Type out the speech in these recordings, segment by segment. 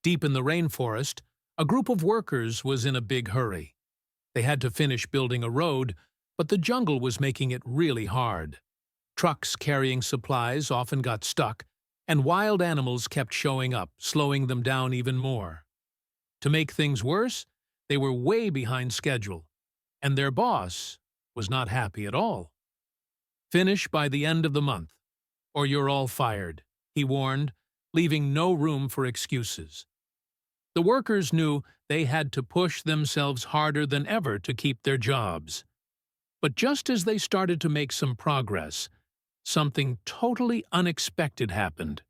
Deep in the rainforest, a group of workers was in a big hurry. They had to finish building a road, but the jungle was making it really hard. Trucks carrying supplies often got stuck, and wild animals kept showing up, slowing them down even more. To make things worse, they were way behind schedule, and their boss was not happy at all. "Finish by the end of the month, or you're all fired," he warned, leaving no room for excuses. The workers knew they had to push themselves harder than ever to keep their jobs. But just as they started to make some progress, something totally unexpected happened.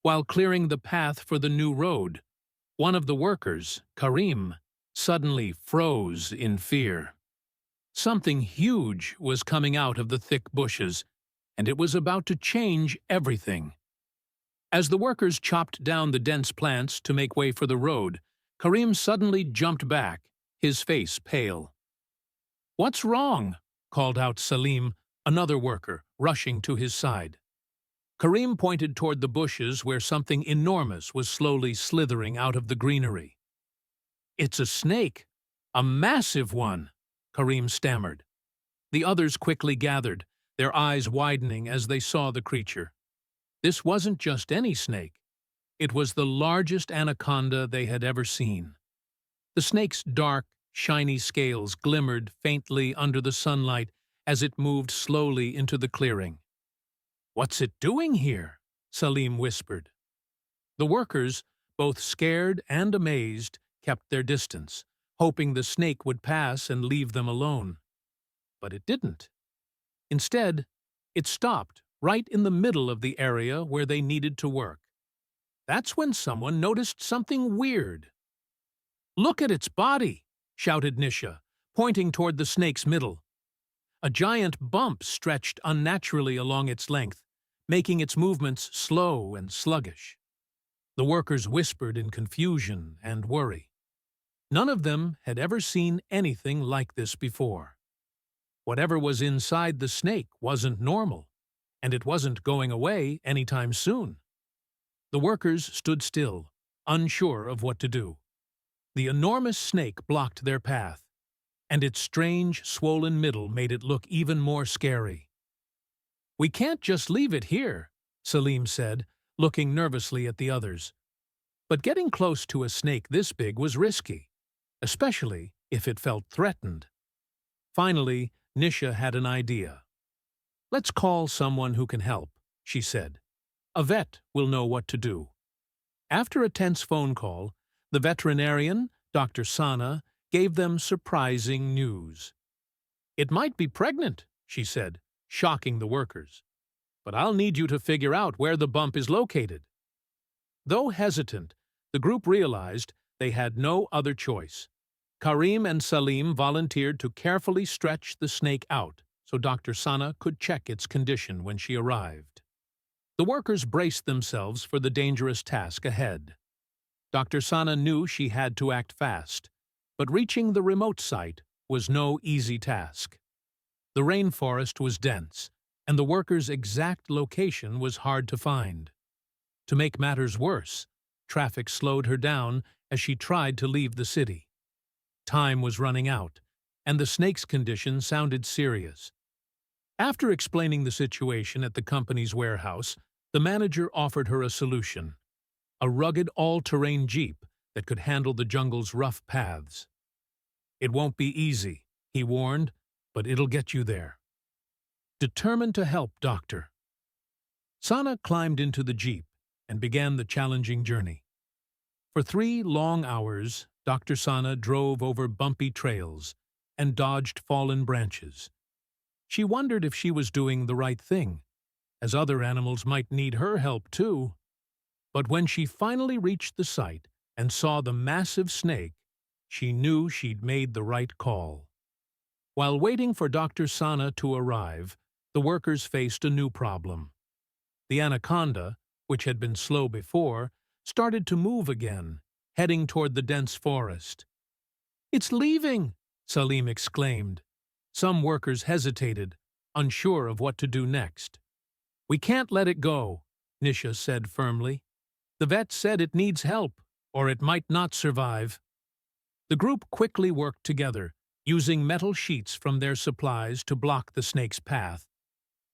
While clearing the path for the new road, one of the workers, Karim, suddenly froze in fear. Something huge was coming out of the thick bushes, and it was about to change everything. As the workers chopped down the dense plants to make way for the road, Karim suddenly jumped back, his face pale. "What's wrong?" called out Salim, another worker, rushing to his side. Karim pointed toward the bushes where something enormous was slowly slithering out of the greenery. "It's a snake, a massive one," Karim stammered. The others quickly gathered, their eyes widening as they saw the creature. This wasn't just any snake. It was the largest anaconda they had ever seen. The snake's dark, shiny scales glimmered faintly under the sunlight as it moved slowly into the clearing. "What's it doing here?" Salim whispered. The workers, both scared and amazed, kept their distance, hoping the snake would pass and leave them alone. But it didn't. Instead, it stopped right in the middle of the area where they needed to work. That's when someone noticed something weird. "Look at its body!" shouted Nisha, pointing toward the snake's middle. A giant bump stretched unnaturally along its length, making its movements slow and sluggish. The workers whispered in confusion and worry. None of them had ever seen anything like this before. Whatever was inside the snake wasn't normal, and it wasn't going away anytime soon. The workers stood still, unsure of what to do. The enormous snake blocked their path, and its strange, swollen middle made it look even more scary. "We can't just leave it here," Salim said, looking nervously at the others. But getting close to a snake this big was risky, especially if it felt threatened. Finally, Nisha had an idea. "Let's call someone who can help," she said. "A vet will know what to do." After a tense phone call, the veterinarian, Dr. Sana, gave them surprising news. "It might be pregnant," she said, shocking the workers. "But I'll need you to figure out where the bump is located." Though hesitant, the group realized they had no other choice. Karim and Salim volunteered to carefully stretch the snake out so Dr. Sana could check its condition when she arrived. The workers braced themselves for the dangerous task ahead. Dr. Sana knew she had to act fast, but reaching the remote site was no easy task. The rainforest was dense, and the workers' exact location was hard to find. To make matters worse, traffic slowed her down as she tried to leave the city. Time was running out, and the snake's condition sounded serious. After explaining the situation at the company's warehouse, the manager offered her a solution: a rugged all-terrain jeep that could handle the jungle's rough paths. "It won't be easy," he warned, "but it'll get you there." Determined to help, Doctor. Sana climbed into the jeep and began the challenging journey. For 3 long hours, Dr. Sana drove over bumpy trails and dodged fallen branches. She wondered if she was doing the right thing, as other animals might need her help too. But when she finally reached the site and saw the massive snake, she knew she'd made the right call. While waiting for Dr. Sana to arrive, the workers faced a new problem. The anaconda, which had been slow before, started to move again, heading toward the dense forest. "It's leaving!" Salim exclaimed. Some workers hesitated, unsure of what to do next. "We can't let it go," Nisha said firmly. "The vet said it needs help, or it might not survive. The group quickly worked together, using metal sheets from their supplies to block the snake's path.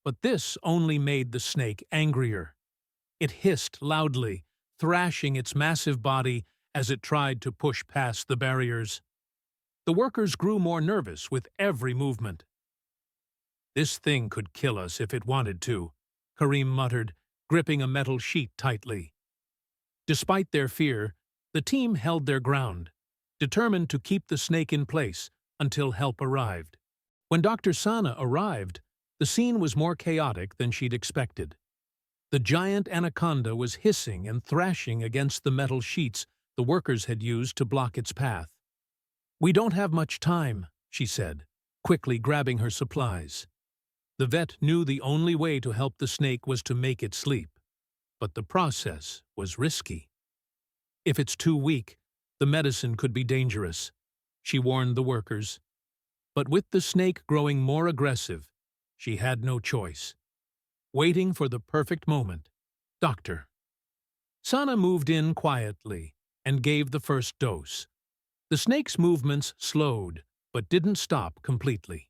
But this only made the snake angrier. It hissed loudly, thrashing its massive body as it tried to push past the barriers. The workers grew more nervous with every movement. "This thing could kill us if it wanted to," Karim muttered, gripping a metal sheet tightly. Despite their fear, the team held their ground, determined to keep the snake in place until help arrived. When Dr. Sana arrived, the scene was more chaotic than she'd expected. The giant anaconda was hissing and thrashing against the metal sheets the workers had used to block its path. "We don't have much time," she said, quickly grabbing her supplies. The vet knew the only way to help the snake was to make it sleep, but the process was risky. "If it's too weak, the medicine could be dangerous," she warned the workers. But with the snake growing more aggressive, she had no choice. Waiting for the perfect moment, Dr. Sana moved in quietly and gave the first dose. The snake's movements slowed, but didn't stop completely.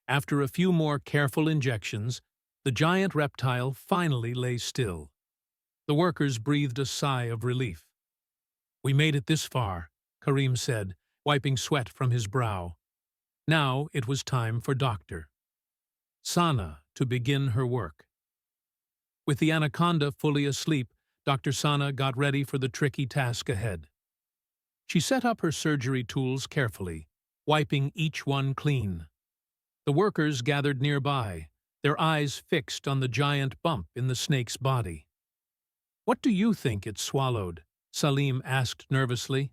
After a few more careful injections, the giant reptile finally lay still. The workers breathed a sigh of relief. "We made it this far," Karim said, wiping sweat from his brow. Now it was time for Dr. Sana to begin her work. With the anaconda fully asleep, Dr. Sana got ready for the tricky task ahead. She set up her surgery tools carefully, wiping each one clean. The workers gathered nearby, their eyes fixed on the giant bump in the snake's body. "What do you think it swallowed?" Salim asked nervously.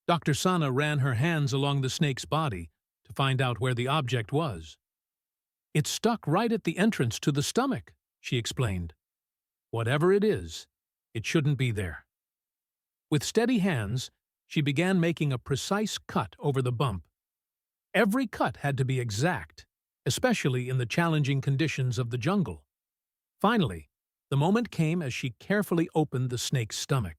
Dr. Sana ran her hands along the snake's body to find out where the object was. "It's stuck right at the entrance to the stomach," she explained. "Whatever it is, it shouldn't be there." With steady hands, she began making a precise cut over the bump. Every cut had to be exact, especially in the challenging conditions of the jungle. Finally, the moment came as she carefully opened the snake's stomach.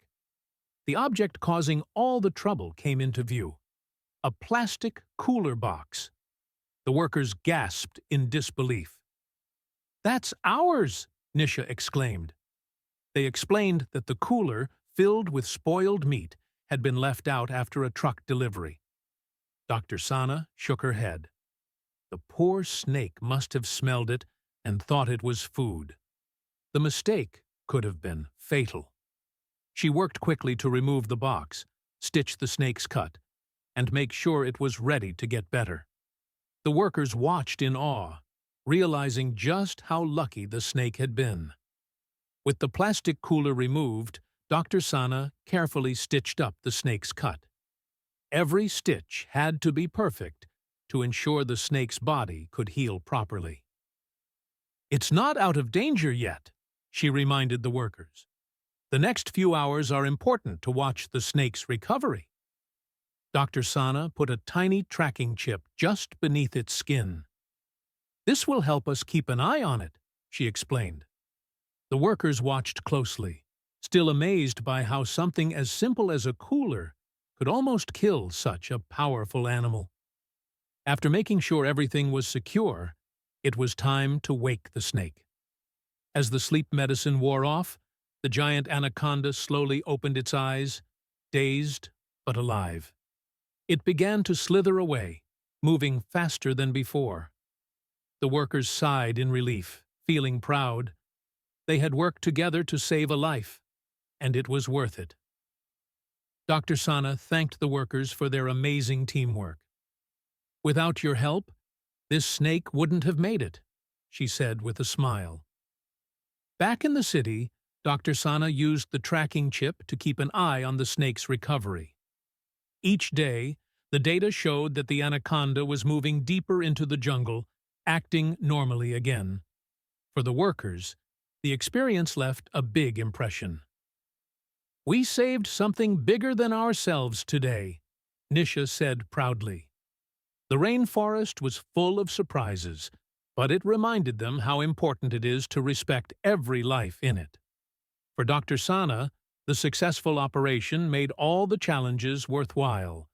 The object causing all the trouble came into view: a plastic cooler box. The workers gasped in disbelief. "That's ours!" Nisha exclaimed. They explained that the cooler, filled with spoiled meat, had been left out after a truck delivery. Dr. Sana shook her head. The poor snake must have smelled it and thought it was food. The mistake could have been fatal. She worked quickly to remove the box, stitch the snake's cut, and make sure it was ready to get better. The workers watched in awe, realizing just how lucky the snake had been. With the plastic cooler removed, Dr. Sana carefully stitched up the snake's cut. Every stitch had to be perfect to ensure the snake's body could heal properly. "It's not out of danger yet," she reminded the workers. "The next few hours are important to watch the snake's recovery." Dr. Sana put a tiny tracking chip just beneath its skin. "This will help us keep an eye on it," she explained. The workers watched closely, still amazed by how something as simple as a cooler could almost kill such a powerful animal. After making sure everything was secure, it was time to wake the snake. As the sleep medicine wore off, the giant anaconda slowly opened its eyes, dazed but alive. It began to slither away, moving faster than before. The workers sighed in relief, feeling proud. They had worked together to save a life, and it was worth it. Dr. Sana thanked the workers for their amazing teamwork. "Without your help, this snake wouldn't have made it," she said with a smile. Back in the city, Dr. Sana used the tracking chip to keep an eye on the snake's recovery. Each day, the data showed that the anaconda was moving deeper into the jungle, acting normally again. For the workers, the experience left a big impression. "We saved something bigger than ourselves today," Nisha said proudly. The rainforest was full of surprises, but it reminded them how important it is to respect every life in it. For Dr. Sana, The successful operation made all the challenges worthwhile.